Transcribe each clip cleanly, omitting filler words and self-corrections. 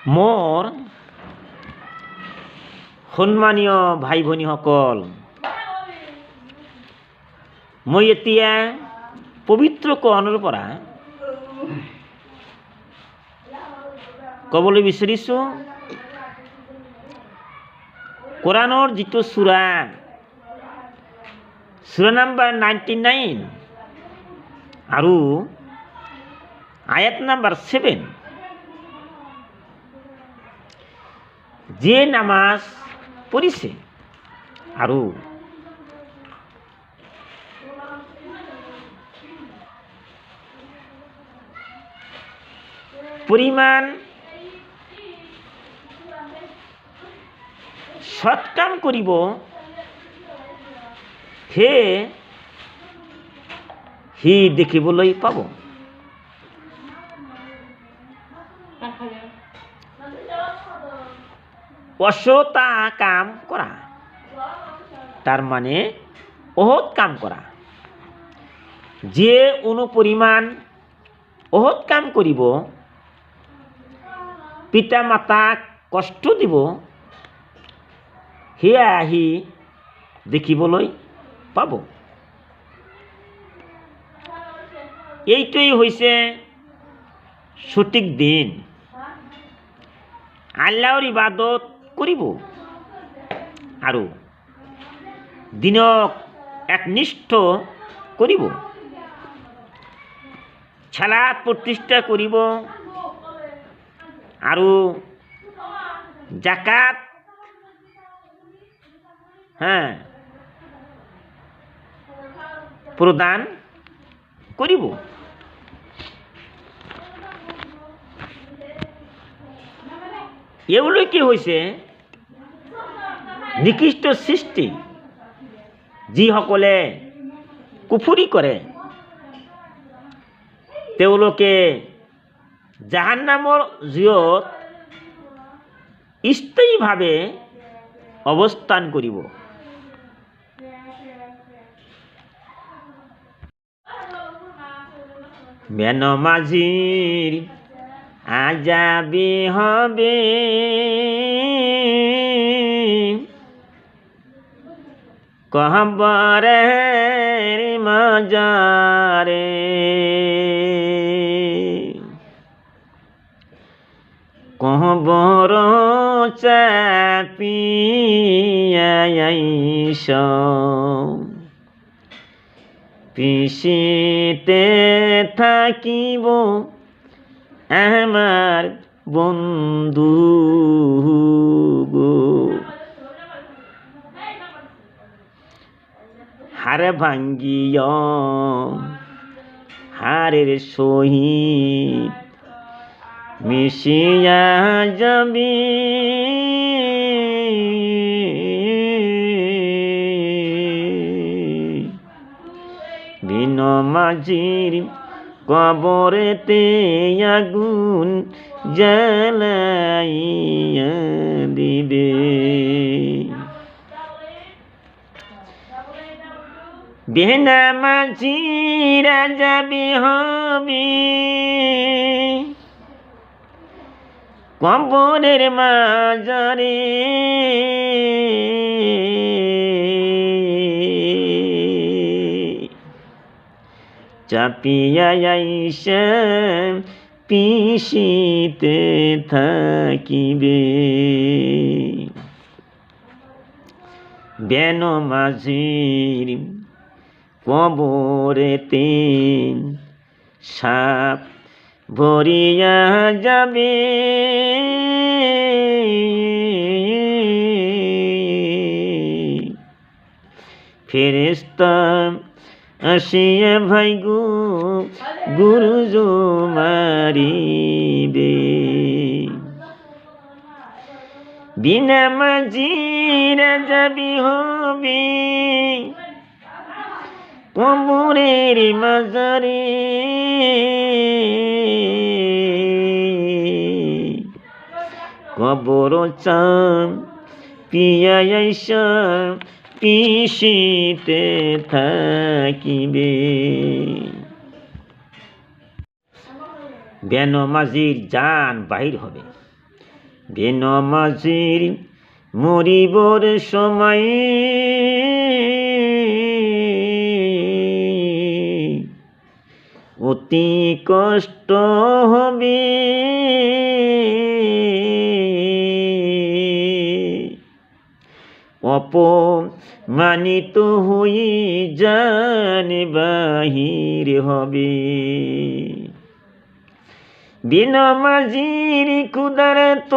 মোৰ সন্মানীয় ভাই ভনীসকল, মই এতিয়া পবিত্ৰ কোৰাণৰ পৰা ক'বলৈ বিচাৰিছোঁ। কোৰাণৰ যিটো সূৰা নম্বৰ 99 আৰু আয়াত নম্বৰ 7, যে নামাজ পঢ়িছে আৰু পৰিমাণ সৎ কাম কৰিব, সি দেখিবলৈ পাব। অসৎ কাম কৰা তার মানে অসৎ কাম কৰা। যে অনুপরিমাণ অসৎ কাম কৰিব, পিতা মাতাক কষ্ট দিব, সেয়া আহি দেখিবলৈ পাব। এইটোই হৈছে সঠিক দিন। আল্লাহৰ ইবাদত কৰিব আৰু দিনক একনিষ্ঠ কৰিব, সালাত প্ৰতিষ্ঠা কৰিব আৰু জাকাত প্ৰদান কৰিব। এওঁলোকে হৈছে নিকৃষ্ট সৃষ্টি, যিসকলে কুফৰি কৰে, তেওঁলোকে জাহান্নামৰ জুইত স্থায়ীভাৱে অৱস্থান কৰিব। বেনমাজিৰ আজাবি হবে, কবরের মাজারে, কবর চাপিয়া আইস, পিছিতে থাকিব আমার বন্ধু গো। হাড় ভাঙ্গিয় হাড়ের সহিত মিশিয়া যাবি, বেনমাজির কবরেতে আগুন জ্বালাইয়া দিবে। বেনমাজির আজাবি হবে, কবরের মাজারে, চাপিয়া আইসা পিছিতে থাকিবে। বেনমাজির কবরেতে সাপ ভরিয়া যাবে, ফেরেশতা আসিয়া ভাই গো গুরুজ মারিবে। বেনমাজির আজাবি হবে, কবরের মাজারে, কবর চাপিয়া আইসা পিছিতে থাকিবে। বেনমাজির জান বাহির হবে, বেনমাজির মরিবর সময় অতি কষ্ট হবে, অপমানিত হয়ে জান বাহির হবে। বেনমাজির ক্ষুধার্ত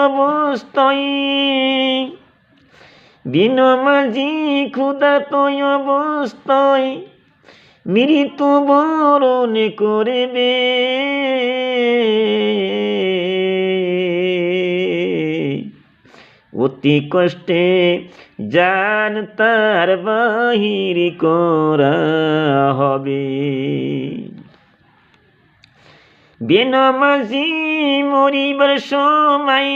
অবস্থায়, বেনমাজি ক্ষুধার্ত অবস্থায় মৃত্যু বরণ করবে। অতি কষ্টে জান তার বাহির করা হবে। বেনমাজি মরিবার সময়,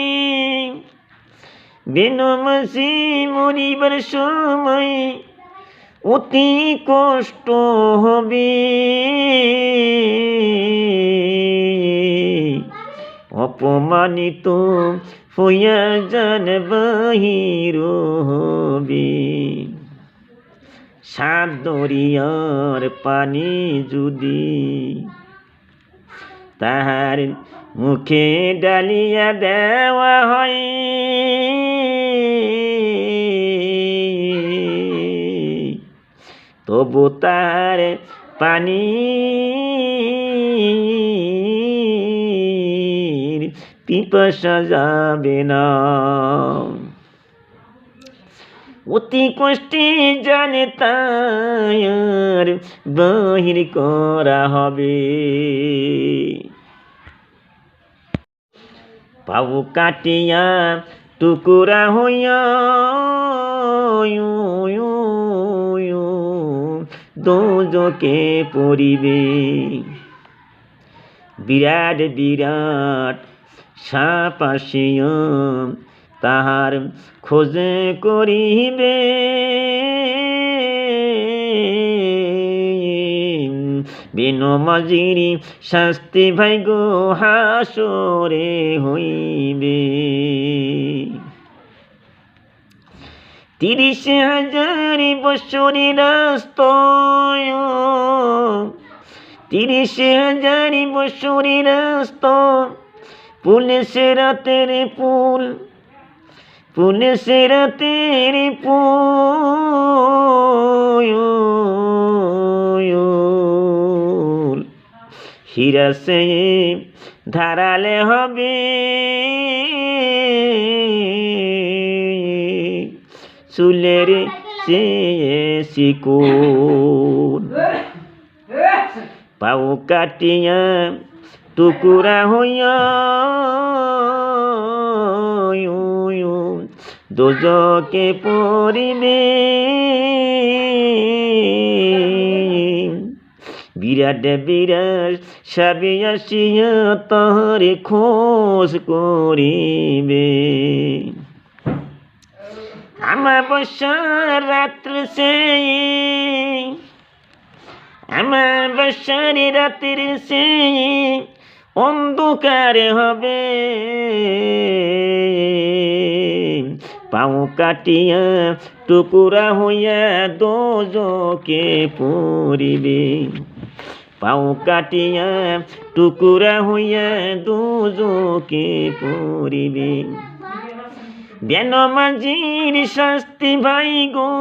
বেনমাজি মরিবার সময় অতি কষ্ট হবে, অপমানিত হইয়া জান বাহির হবে। সাত দরিয়ার পানি যদি তাহার মুখে ডালিয়া দেওয়া হয়, তবু তার পানি পিপাসা যাবে না। অতি কষ্টে জানে তার বাহির করা হবে। পাও কাটিয়া টুকুরা হইয়া দোজকে পড়িবে। বিরাট বিরাট সাপ আসিয়া তাহার খোঁজে করিবে। বেনমাজির শাস্তি ভাই গো হাসরে হইবে। 30,000 বৎসরের রাস্তয়, 30,000 বৎসরের রাস্ত, পুলিশে রাতের পুল, পুলিশে রাতের পুল, হীরা সে ধারালে হবে। চুলের চেয়ে শিকুল, পাও কাটিয়া টুকুরা হইয়া দোজকে পড়িবে। বিরাট বিরাট সাবে আসিয়া তাহার খোঁজ করিবে। আমাবস্যার রাত্র সে, আমাবস্যার রাতের সে অন্ধকার হবে। পাও কাটিয়া টুকুরা হইয়া দোজকে পড়িবে। পাও কাটিয়া টুকুরা হইয়া দোজকে পড়িবে। বেনমাজির শাস্তি ভাই গো,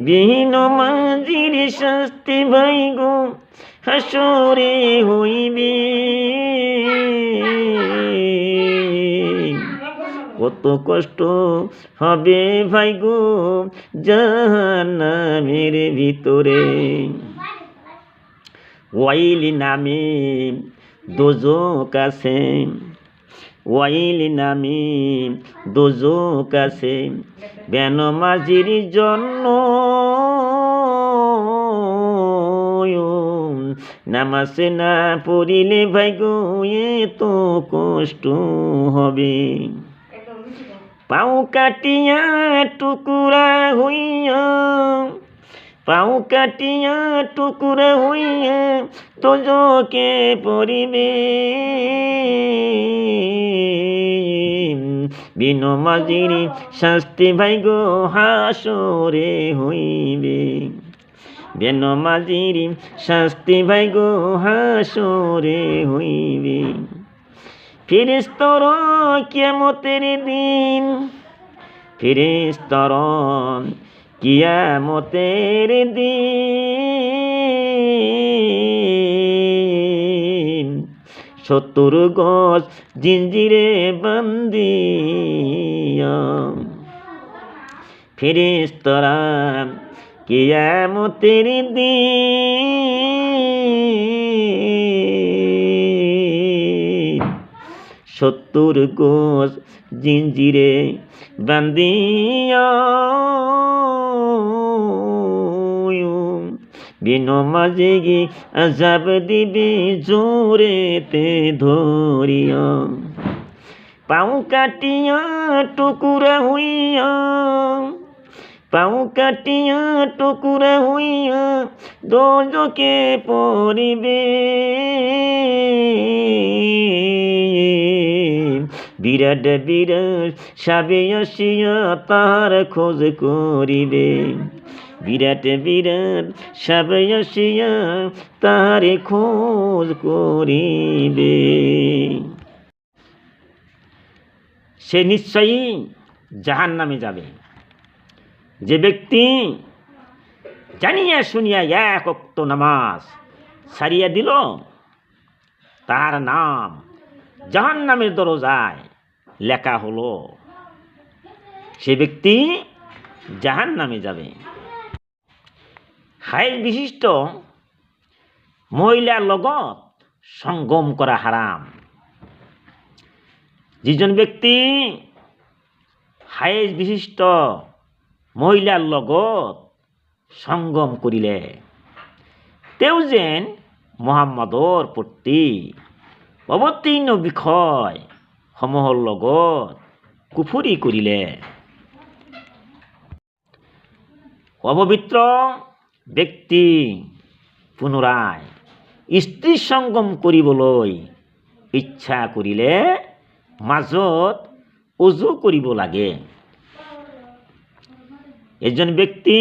বেনমাজির শাস্তি ভাই গো হাসরে হইবে। কত কষ্ট হবে ভাই গো জাহান্নামের ভিতরে। ওয়াইল নামে দোজক আছে, ওয়াইল নামে দোজক আছে বেনমাজির জন্য। নামাজ না পড়িলে ভাই গো এত কষ্ট হবে। পাও কাটিয়া টুকুরা হইয়া, পাও কাটিয়া টুকুরা হইয়া দোজকে পড়িবে। বিনমাজির শাস্তি ভাই গো হাসরে হইবে, বেনমাজির শাস্তি ভাই গো হাসরে হইবে। ফেরেশতারা কিয়ামতের দিন, ফেরেশতারা কিয়ামতের দিন 70 গজ জিঞ্জিরে বান্ধিয়া, ফেরেশতারা কিয়ামতের দিন 70 গজ জিঞ্জিরে বান্ধিয়া বিনমাজিকে আযাব দিবে জোরেতে ধরিয়া, পাউ কাটিয়া টুকুরা হইয়া, পাউ কাটিয়া টুকুরা হইয়া দোজকে পড়িবে। বিরাট বিরাট সাবে আসিয়া তাহার খোঁজ করিবে, বিরাট বিরাট সাবে আসিয়া তাহার খোঁজ করিবে। সে নিশ্চয়ই জাহান্নামে যাবে। যে ব্যক্তি জানিয়া শুনিয়া এক ওয়াক্ত নামাজ ছাড়িয়া দিল, তার নাম জাহান্নামের দরজায় লেখা হলো, সে ব্যক্তি জাহান্নামে যাবে। হায়েজ বিশিষ্ট মহিলার লগত সঙ্গম করা হারাম। যিজন ব্যক্তি হায়েজ বিশিষ্ট মহিলার লগত সঙ্গম করিলে তেও যেন মুহাম্মাদৰ প্ৰতি অৱতীৰ্ণ বিষয় সমূহৰ লগত কুফুৰি কৰিলে। অপবিত্ৰ ব্যক্তি পুনরায় স্ত্রী সঙ্গম কৰিবলৈ ইচ্ছা কৰিলে মাজত উজু কৰিব লাগে। এজন ব্যক্তি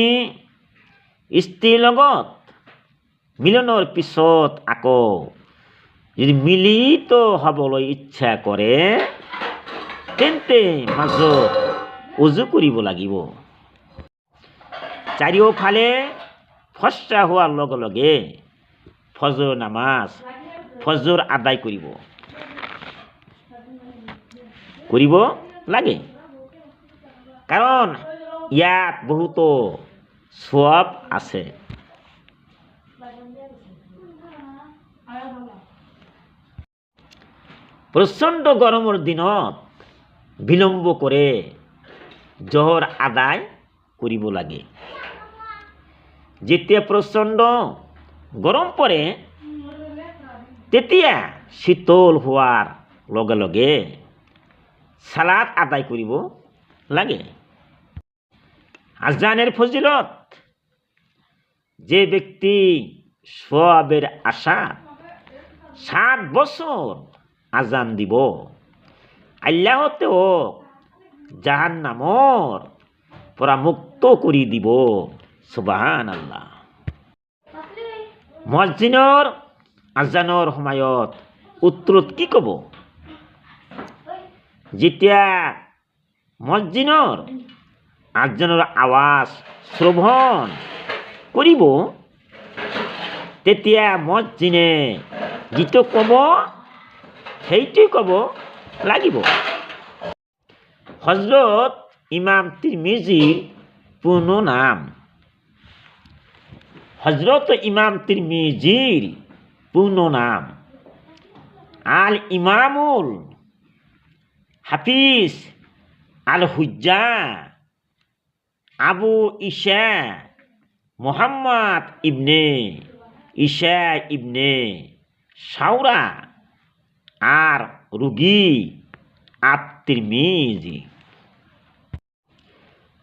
স্ত্ৰীৰ লগত মিলনৰ পিছত আকৌ যদি মিলিত হ'বলৈ ইচ্ছা কৰে, তেন্তে মাজত উজু কৰিব লাগিব। চাৰিওফালে ফৰ্চা হোৱাৰ লগে লগে ফজৰ নামাজ ফজৰ আদায় কৰিব লাগে, কাৰণ ইয়াত বহুতো সওয়াব আছে। প্ৰচণ্ড গৰমৰ দিনত বিলম্ব কৰে জোহৰ আদায় কৰিব লাগে। যেতিয়া প্ৰচণ্ড গৰম পৰে, তেতিয়া শীতল হোৱাৰ লগে লগে সালাত আদায় কৰিব লাগে। আজানের ফজিলত, যে ব্যক্তি সওয়াবের আশা 7 বছর আজান দিব, আল্লাহ তেওঁক জাহান্নামৰ পৰা মুক্ত কৰি দিব। সুবহানাল্লাহ। মুয়াজ্জিনৰ আজানৰ সময়ত উত্তৰত কি ক'ব? যেতিয়া মুয়াজ্জিনৰ আজানৰ আৱাজ শ্ৰৱণ কৰিব, তেতিয়া মুয়াজ্জিনে যিটো ক'ব সেইটোৱে ক'ব লাগিব। হযরত ইমাম তিরমিজির পূর্ণ নাম। হযরত ইমাম তিরমিজির পূর্ণ নাম আল ইমামুল হাফিজ আল হুজ্জা আবু ঈসা মুহাম্মদ ইবনে ঈসা ইবনে শাওরা আর রুগী আত-তিরমিজি।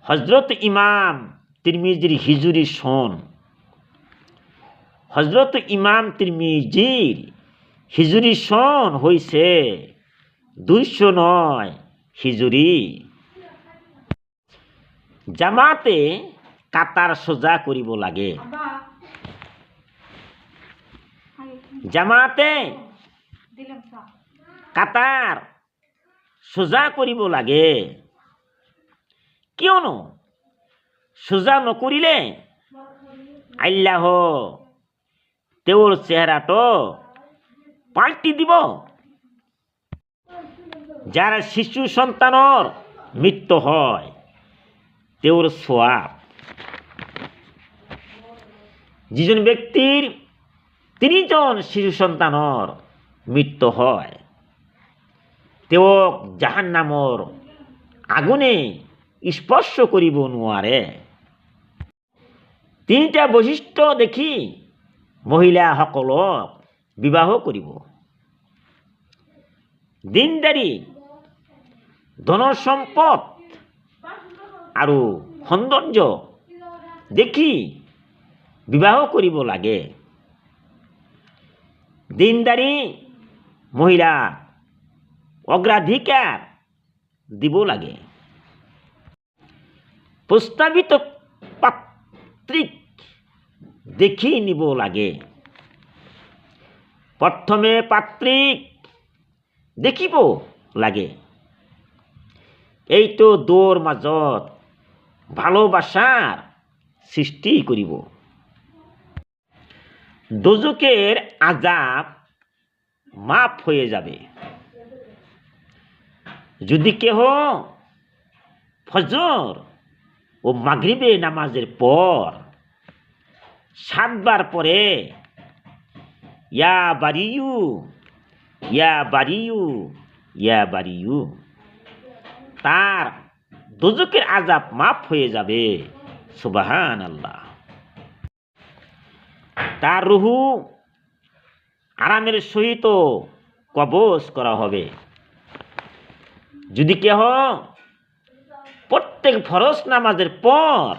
হযরত ইমাম তিরমিজির হিজরি সন। হযরত ইমাম তিরমিজির হিজরি সন হইছে 209 হিজুরি। জামাতে কাতার সোজা করিব লাগে। জামাতে কাতার সোজা করিব লাগে। কিয়নো সোজা নকৰিলে আল্লাহ তেওঁৰ চেহাৰাটো পাল্টি দিব। যাৰ শিশু সন্তানৰ মৃত্যু হয় তেওঁৰ সওয়াব, যিজন ব্যক্তিৰ 3 জন শিশু সন্তানৰ মৃত্যু হয় তেওঁক জাহান্নামৰ আগুনে স্পৰ্শ কৰিব নোৱাৰে। 3টা বৈশিষ্ট্য দেখি মহিলাসকলক বিবাহ কৰিব। দিনদাৰী, ধন সম্পদ আৰু সৌন্দৰ্য দেখি বিবাহ কৰিব লাগে। দিনদাৰী মহিলা অগ্ৰাধিকাৰ দিব লাগে। প্ৰস্তাৱিত পাত্ৰীক দেখি নিব লাগে। প্ৰথমে পাত্ৰীক দেখিব লাগে। এইটো দুয়োৰ মাজত ভালোবাসাৰ সৃষ্টি কৰিব। দোজখের আযাব মাফ হয়ে যাবে যদি কেহ ফজর ও মাগরিবের নামাজের পর 7 বার পড়ে ইয়া বারিয়ু ইয়া বারিয়ু ইয়া বারিয়ু, তার দোজখের আযাব মাফ হয়ে যাবে। সুবহানাল্লাহ। তার রুহু আরামের সহিত কবজ করা হবে। যদি কেহ প্রত্যেক ফরজ নামাজের পর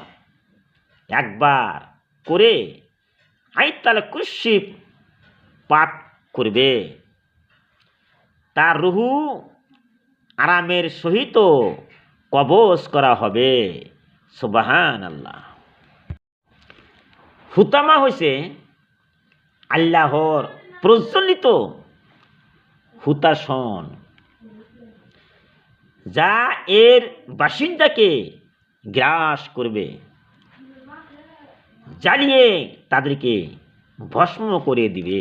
1 বার করে আয়াতুল কুরসি পাঠ করবে, তার রুহু আরামের সহিত কবজ করা হবে। সুবহানাল্লাহ। হুতামা হইছে আল্লাহর প্রজ্বলিত হুতাসন, যা এর বাসিন্দাকে গ্রাস করবে, জ্বালিয়ে তাদেরকে ভস্ম করে দিবে।